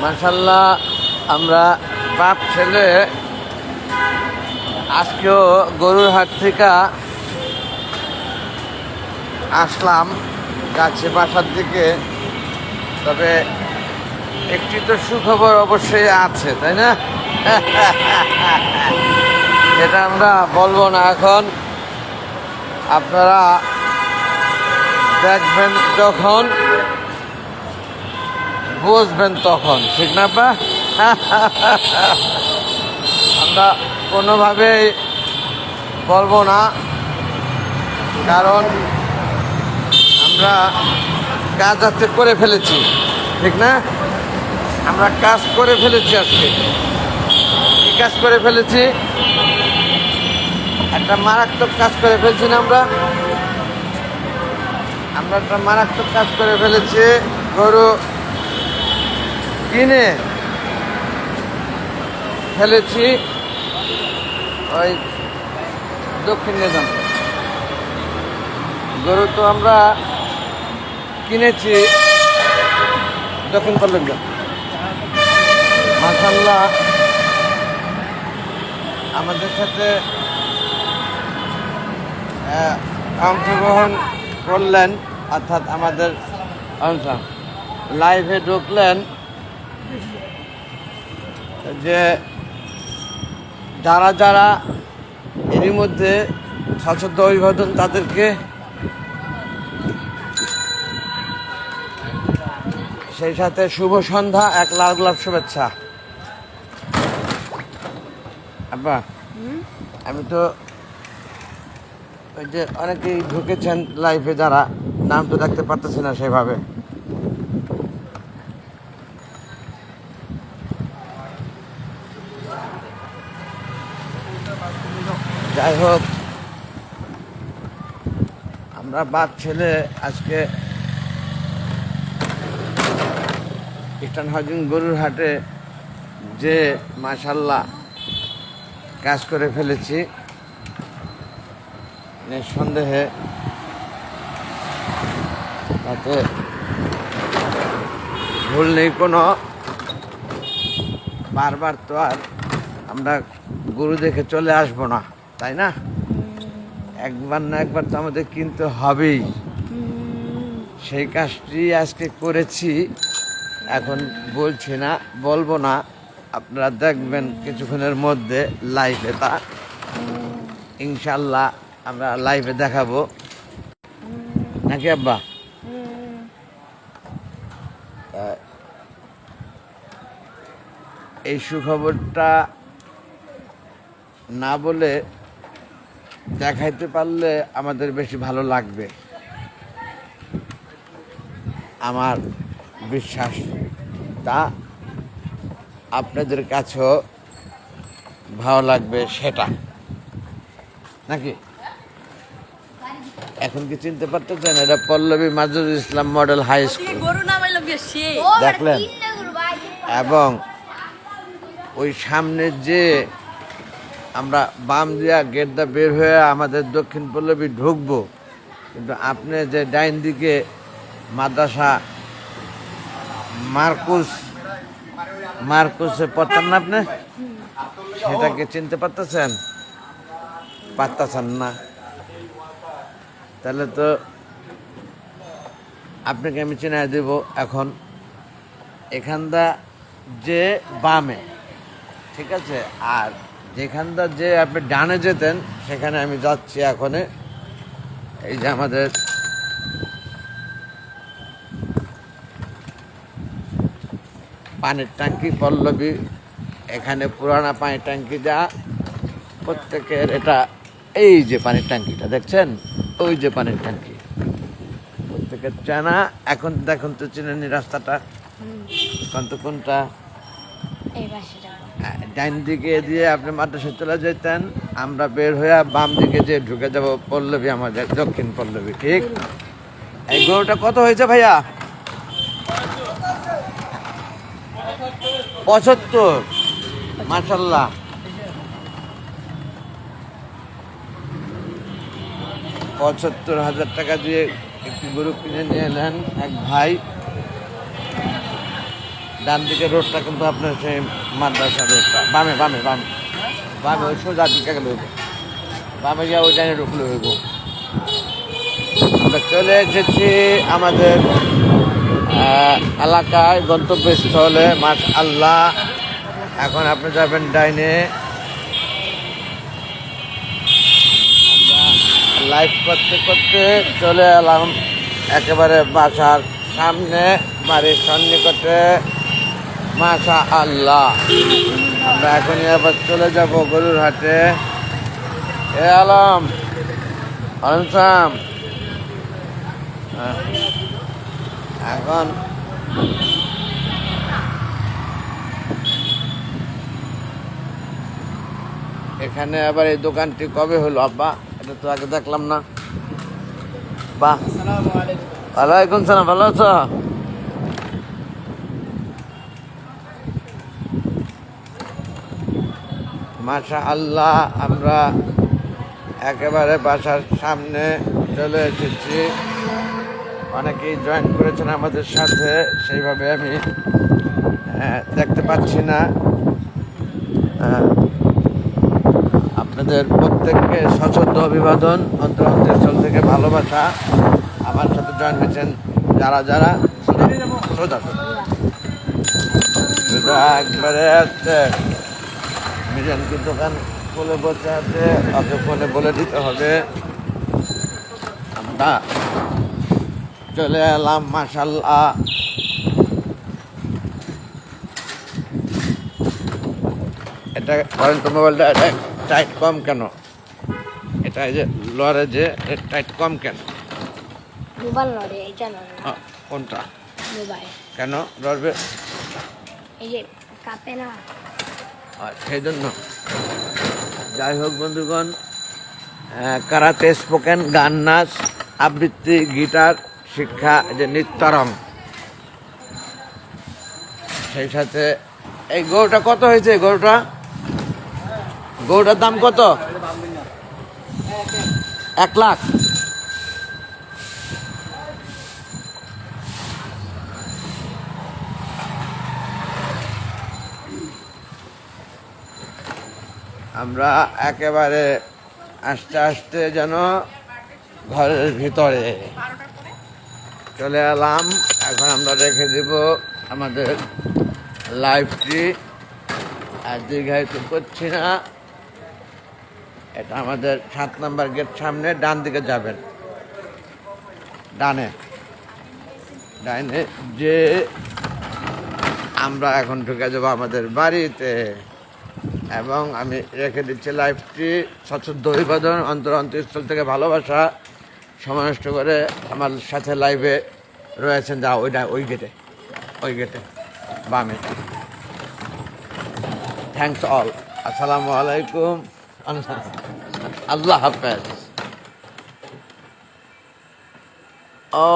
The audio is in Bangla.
মাশাআল্লাহ, আমরা বাপ ছেলে আজকেও গরুর হাট থেকে আসলাম যাচ্ছে বাসার দিকে। তবে একটি তো সুখবর অবশ্যই আছে, তাই না? এটা আমরা বলবো না এখন, আপনারা দেখবেন যখন, বুঝবেন তখন, ঠিক না পা? আমরা কোনোভাবেই বলবো না, কারণ আমরা কাজ আজকে করে ফেলেছি, ঠিক না? আমরা কাজ করে ফেলেছি আজকে। কি কাজ করে ফেলেছি? একটা মারাত্মক কাজ করে ফেলছি না আমরা একটা মারাত্মক কাজ করে ফেলেছি। গরু কিনে ফেলেছি ওই দক্ষিণ নিজাম। গরু তো আমরা কিনেছি দক্ষিণ পল্লবী। মাশাআল্লাহ, আমাদের সাথে অংশগ্রহণ করলেন, অর্থাৎ আমাদের লাইভে ঢুকলেন, যে যারা যারা এরই মধ্যে সশস্ত্র অভিবাদন, তাদেরকে সেই সাথে শুভ সন্ধ্যা, এক লাখ লাখ শুভেচ্ছা। আব্বা, আমি তো ওই যে অনেকেই ঢুকেছেন লাইফে, যারা নাম তো দেখতে পারতেছি না সেভাবে। যাই হোক, আমরা বাপ ছেলে আজকে ইস্টার্ন হাউজিং গরুর হাটে যে মাশাআল্লাহ কাজ করে ফেলেছি, নিঃসন্দেহে তাতে ভুল নেই কোনো। বারবার তো আর আমরা গরু দেখে চলে আসবো না, তাই না? একবার না একবার তো আমাদের কিনতে হবেই। সেই কাজটি আজকে করেছি, এখন বলছি না, বলবো না। আপনারা দেখবেন কিছুক্ষণের মধ্যে লাইভে, তা ইনশাল্লাহ আমরা লাইভে দেখাবো, নাকি আব্বা? এই সুখবরটা না বলে দেখাইতে পারলে আমাদের বেশি ভালো লাগবে, আমার বিশ্বাস। তা আপনাদের কাছেও ভালো লাগবে সেটা, নাকি? এখন কি চিনতে পারতেছেন? এটা পল্লবী মাজুরুল ইসলাম মডেল হাই স্কুল, দেখলেন? এবং ওই সামনে যে আমরা বাম দিয়া গেট দা বের হয়ে আমাদের দক্ষিণ পল্লবী ঢুকবো, কিন্তু আপনি যে ডাইন দিকে মাদ্রাসা মার্কুসে পড়তেন না আপনি, সেটাকে চিনতে পারতেছেন না? তাহলে তো আপনাকে আমি চিনাই দেব এখন। এখানটা যে বামে, ঠিক আছে, আর যেখানটা যে আপনি ডানে যেতেন, সেখানে আমি যাচ্ছি এখন। এই যে আমাদের পানির ট্যাঙ্কি পল্লবী, এখানে পুরানা পানির ট্যাঙ্কি, যা প্রত্যেকের এটা, এই যে পানির ট্যাঙ্কিটা দেখছেন, ওই যে পানির ট্যাঙ্কি প্রত্যেকের চেনা। এখন দেখুন তো, চিনেনি রাস্তাটা কোনটা? ডাইন দিকে দিয়ে আপনি মাদ্রাসায় চলে যেতেন, আমরা বের হয়ে বাম দিকে যে ঢুকে যাব পল্লবী, আমাদের দক্ষিণ পল্লবী, ঠিক? এই গরুটা কত হয়েছে ভাইয়া? 75। মাশাআল্লাহ, 75,000 টাকা দিয়ে একটি গরু কিনে নিয়ে এলেন এক ভাই। ডান দিকে রোডটা কিন্তু আপনার সেই মাদ্রাসা রোডটা, বামে বামে বামে বামে ওই সোজা দিকে গেলে হইব, বামে গিয়ে ওই ডাইনে ঢুকলে হইব। আমরা চলে এসেছি আমাদের এলাকায় গন্তব্যস্থলে, মাশআল্লাহ। এখন আপনি যাবেন ডাইনে। লাইভ করতে করতে চলে এলাম একেবারে বাসার সামনে, বাড়ির সন্নিকটে, মাশাআল্লাহ। আমরা এখনই আবার চলে যাব গরুর হাটে। এ আলম আলম, এখন এখানে আবার এই দোকানটি কবে হলো আব্বা? এটা তো আগে দেখলাম না। বাহ, ওয়ালাইকুম সালাম, ভালো আছো? মাশাআল্লাহ, আমরা একেবারে বাসার সামনে চলে এসেছি। অনেকেই জয়েন করেছেন আমাদের সাথে, সেইভাবে আমি দেখতে পাচ্ছি না। আপনাদের প্রত্যেককে সশ্রদ্ধ অভিবাদন, অন্তরস্থল থেকে ভালোবাসা। আমার সাথে জয়েন হয়েছেন যারা যারা, একবারে আছে মিজানকে দোকান খুলে বসে আছে, ওকে ফোনে বলে দিতে হবে। আমরা চলে এলাম, মাশাআল্লাহ। এটা করেন তো, মোবাইলটা এটা টাইট কম কেন? এটা এই যে লড়ে যে টাইট কম কেন? মোবাইল লড়ে, এটা লড়ে। কোনটা মোবাইল কেন লড়বে? এই যে কাঁপে না, সেই জন্য। যাই হোক বন্ধুগণ, কারাতে, স্পোকেন, গান, নাচ, আবৃত্তি, গিটার শিক্ষা, যে নৃত্যরং, সেই সাথে এই গরুটা কত হয়েছে? গরুটার দাম কত? 1 লাখ। আমরা একেবারে আস্তে আস্তে যেন ঘরের ভিতরে চলে এলাম। এখন আমরা রেখে দেব আমাদের লাইভটি, আর দীর্ঘায়িত করছি না। এটা আমাদের 7 নম্বর গেট সামনে, ডান দিকে যাবেন, ডাইনে যে আমরা এখন ঢুকে যাবো আমাদের বাড়িতে। এবং আমি রেখে দিচ্ছি লাইভটি। সশ্রদ্ধ অভিবাদন, অন্তরস্থল থেকে ভালোবাসা। সময় নষ্ট করে আমার সাথে লাইভে রয়েছেন যা ওই গেটে বামে। থ্যাংকস অল, আসসালামু আলাইকুম, আল্লাহ হাফেজ। ও